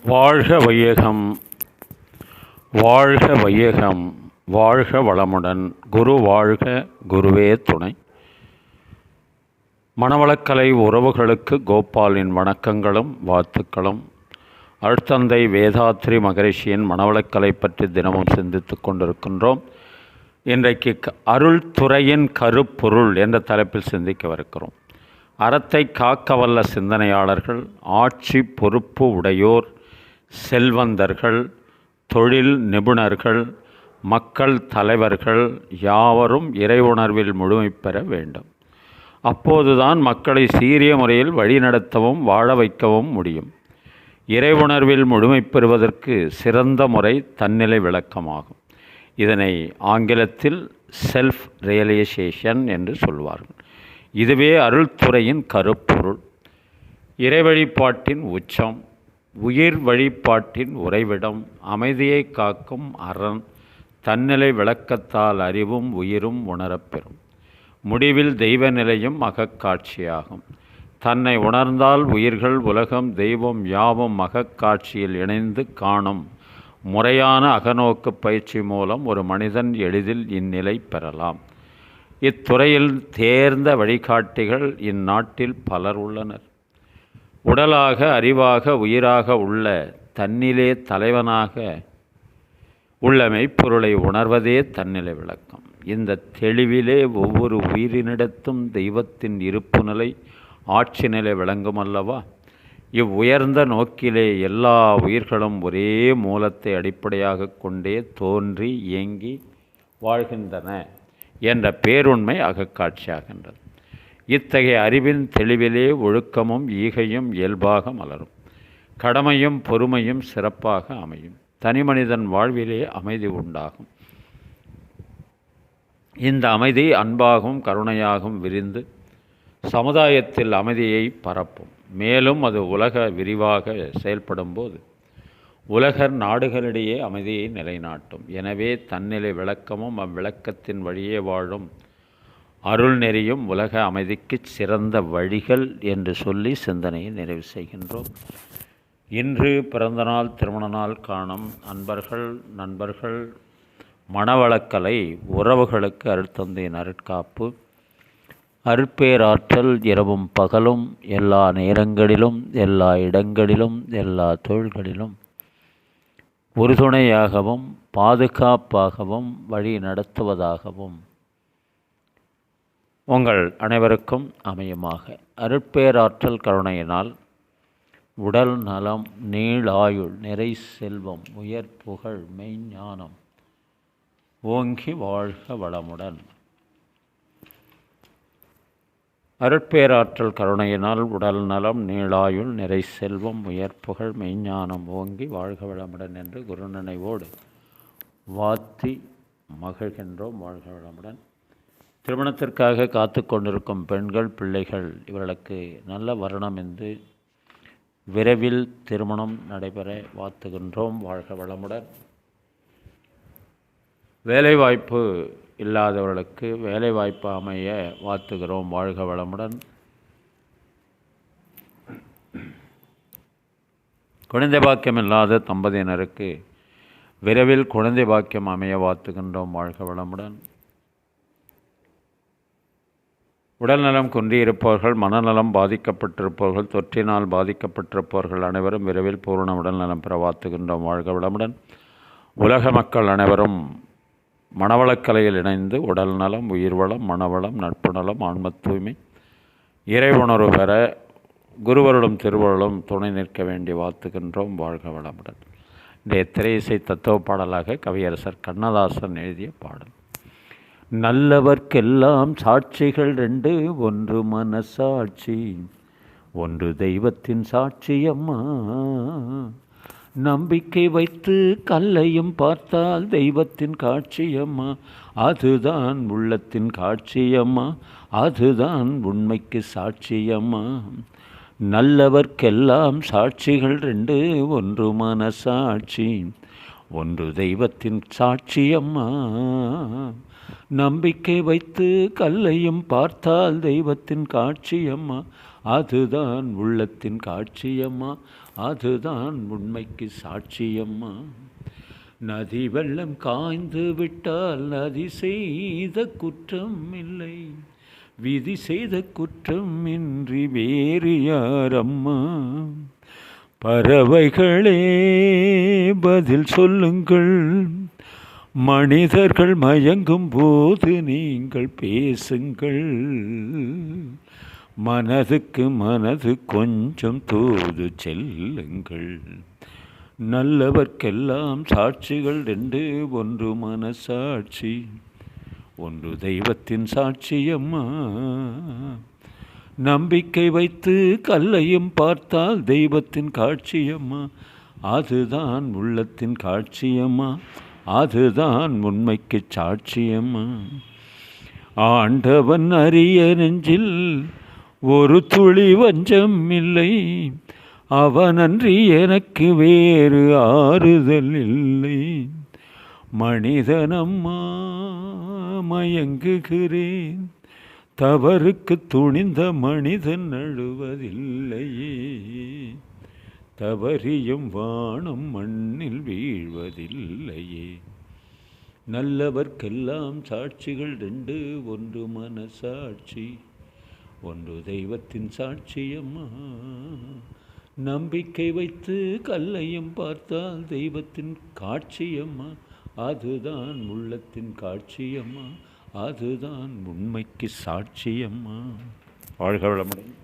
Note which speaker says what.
Speaker 1: வாழ்க வையகம், வாழ்க வையகம், வாழ்க வளமுடன். குரு வாழ்க, குருவே துணை. மனவளக்கலை உறவுகளுக்கு கோபாலின் வணக்கங்களும் வாழ்த்துக்களும். அருட்தந்தை வேதாத்ரி மகரிஷியின் மனவளக்கலை பற்றி தினமும் சிந்தித்து கொண்டிருக்கின்றோம். இன்றைக்கு அருள் துறையின் கருப்பொருள் என்ற தலைப்பில் சிந்திக்கவிருக்கிறோம். அறத்தை காக்க வல்ல சிந்தனையாளர்கள், ஆட்சி பொறுப்பு உடையோர், செல்வந்தர்கள், தொழில் நிபுணர்கள், மக்கள் தலைவர்கள் யாவரும் இறையுணர்வில் முழுமை பெற வேண்டும். அப்போதுதான் மக்களை சீரிய முறையில் வழிநடத்தவும் வாழ வைக்கவும் முடியும். இறையுணர்வில் முழுமை பெறுவதற்கு சிறந்த முறை தன்னிலை விளக்கமாகும். இதனை ஆங்கிலத்தில் செல்ஃப் ரியலைசேஷன் என்று சொல்வார்கள். இதுவே அருள்துறையின் கருப்பொருள். இறை வழிபாட்டின் உச்சம், உயிர் வழிபாட்டின் உறைவிடம், அமைதியை காக்கும் அரண், தன்னிலை விளக்கத்தால் அறிவும் உயிரும் உணரப்பெறும். முடிவில் தெய்வ நிலையும் அகக்காட்சியாகும். தன்னை உணர்ந்தால் உயிர்கள், உலகம், தெய்வம் யாவும் அகக்காட்சியில் இணைந்து காணும் முறையான அகநோக்கு பயிற்சி மூலம் ஒரு மனிதன் எளிதில் இந்நிலை பெறலாம். இத்துறையில் தேர்ந்த வழிகாட்டிகள் இந்நாட்டில் பலர் உள்ளனர். உடலாக, அறிவாக, உயிராக உள்ள தன்னிலே தலைவனாக உள்ள மெய்ப்பொருளை உணர்வதே தன்னிலை விளக்கம். இந்த தெளிவிலே ஒவ்வொரு உயிரினிடத்தும் தெய்வத்தின் இருப்பு நிலை, ஆட்சி நிலை விளங்கும் அல்லவா? இவ்வுயர்ந்த நோக்கிலே எல்லா உயிர்களும் ஒரே மூலத்தை அடிப்படையாக கொண்டே தோன்றி இயங்கி வாழ்கின்றன என்ற பேருண்மை அகக்காட்சியாகின்றது. இத்தகைய அறிவின் தெளிவிலே ஒழுக்கமும் ஈகையும் இயல்பாக மலரும். கடமையும் பொறுமையும் சிறப்பாக அமையும். தனிமனிதன் வாழ்விலே அமைதி உண்டாகும். இந்த அமைதி அன்பாகவும் கருணையாகவும் விரிந்து சமுதாயத்தில் அமைதியை பரப்பும். மேலும் அது உலக விரிவாக செயல்படும் போது உலக நாடுகளிடையே அமைதியை நிலைநாட்டும். எனவே தன்னிலை விளக்கமும் அவ்விளக்கத்தின் வழியே வாழும் அருள் நெறியும் உலக அமைதிக்கு சிறந்த வழிகள் என்று சொல்லி சிந்தனையை நிறைவு செய்கின்றோம். இன்று பிறந்தநாள், திருமண நாள் காணும் அன்பர்கள், நண்பர்கள், மனவளக்கலை உறவுகளுக்கு அருட்தந்தையின் அருட்காப்பு, அருட்பேராற்றல் இரவும் பகலும், எல்லா நேரங்களிலும், எல்லா இடங்களிலும், எல்லா தொழில்களிலும் உறுதுணையாகவும் பாதுகாப்பாகவும் வழி நடத்துவதாகவும் உங்கள் அனைவருக்கும் அமையுமாக. அருட்பேராற்றல் கருணையினால் உடல் நலம், நீளாயுள், நிறை செல்வம், உயர் புகழ், மெய்ஞானம் ஓங்கி வாழ்க வளமுடன். அருட்பேராற்றல் கருணையினால் உடல் நலம், நீளாயுள், நிறை செல்வம், உயர் புகழ், மெய்ஞானம் ஓங்கி வாழ்க வளமுடன் என்று குரு நினைவோடு வாழ்த்தி மகிழ்கின்றோம். வாழ்க வளமுடன். திருமணத்திற்காக காத்து கொண்டிருக்கும் பெண்கள், பிள்ளைகள் இவர்களுக்கு நல்ல வருணம் என்று விரைவில் திருமணம் நடைபெற வாழ்த்துகின்றோம். வாழ்க வளமுடன். வேலைவாய்ப்பு இல்லாதவர்களுக்கு வேலைவாய்ப்பு அமைய வாழ்த்துகிறோம். வாழ்க வளமுடன். குழந்தை பாக்கியம் இல்லாத தம்பதியினருக்கு விரைவில் குழந்தை பாக்கியம் அமைய வாழ்த்துகின்றோம். வாழ்க வளமுடன். உடல்நலம் குன்றியிருப்பவர்கள், மனநலம் பாதிக்கப்பட்டிருப்பவர்கள், தொற்றினால் பாதிக்கப்பட்டிருப்பவர்கள் அனைவரும் விரைவில் பூரண உடல்நலம் பெற வாழ்த்துகின்றோம். வாழ்க வளமுடன். உலக மக்கள் அனைவரும் மனவளக்கலையில் இணைந்து உடல் நலம், உயிர்வளம், மனவளம், நட்பு நலம், ஆன்ம தூய்மை, இறை உணர்வு பெற குருவருடும் திருவருளும் துணை நிற்க வேண்டி வாழ்த்துகின்றோம். வாழ்க வளமுடன். இன்றைய திரை இசை தத்துவ பாடலாக கவியரசர் கண்ணதாசன் எழுதிய பாடல். நல்லவர்க்கெல்லாம் சாட்சிகள் ரெண்டு, ஒன்று மனசாட்சி, ஒன்று தெய்வத்தின் சாட்சியம்மா. நம்பிக்கை வைத்து கல்லையும் பார்த்தால் தெய்வத்தின் காட்சியம்மா. அதுதான் உள்ளத்தின் காட்சியம்மா, அதுதான் உண்மைக்கு சாட்சியம்மா. நல்லவர்க்கெல்லாம் சாட்சிகள் ரெண்டு, ஒன்று மனசாட்சி, ஒன்று தெய்வத்தின் சாட்சியம்மா. நம்பிக்கை வைத்து கல்லையும் பார்த்தால் தெய்வத்தின் காட்சியம்மா. அதுதான் உள்ளத்தின் காட்சியம்மா, அதுதான் உண்மைக்கு சாட்சியம்மா. நதி வெள்ளம் காய்ந்து விட்டால் நதி செய்த குற்றம் இல்லை, விதி செய்த குற்றம் இன்றி வேறு யாரம்மா. பறவைகளே பதில் சொல்லுங்கள், மனிதர்கள் மயங்கும் போது நீங்கள் பேசுங்கள். மனதுக்கு மனது கொஞ்சம் தூது செல்லுங்கள். நல்லவர்க்கெல்லாம் சாட்சிகள் ரெண்டு, ஒன்று மனசாட்சி, ஒன்று தெய்வத்தின் சாட்சியம்மா. நம்பிக்கை வைத்து கல்லையும் பார்த்தால் தெய்வத்தின் காட்சியம்மா, அதுதான் உள்ளத்தின் காட்சியம்மா, அதுதான் உண்மைக்கு சாட்சியம்மா. ஆண்டவன் அறிய நெஞ்சில் ஒரு துளி வஞ்சம் இல்லை, அவனன்றி எனக்கு வேறு ஆறுதல் இல்லை. மனிதனம்மா மயங்குகிறேன், தவறுக்கு துணிந்த மனிதன் அழுவதில்லையே, தவறியும் வானம் மண்ணில் வீழ்வதில்லையே. நல்லவர்க்கெல்லாம் சாட்சிகள் ரெண்டு, ஒன்று மனசாட்சி, ஒன்று தெய்வத்தின் சாட்சியம்மா. நம்பிக்கை வைத்து கல்லையும் பார்த்தால் தெய்வத்தின் காட்சியம்மா, அதுதான் உள்ளத்தின் காட்சியம்மா, அதுதான் உண்மைக்கு சாட்சியம்மா. வாழ்க வளமுடன்.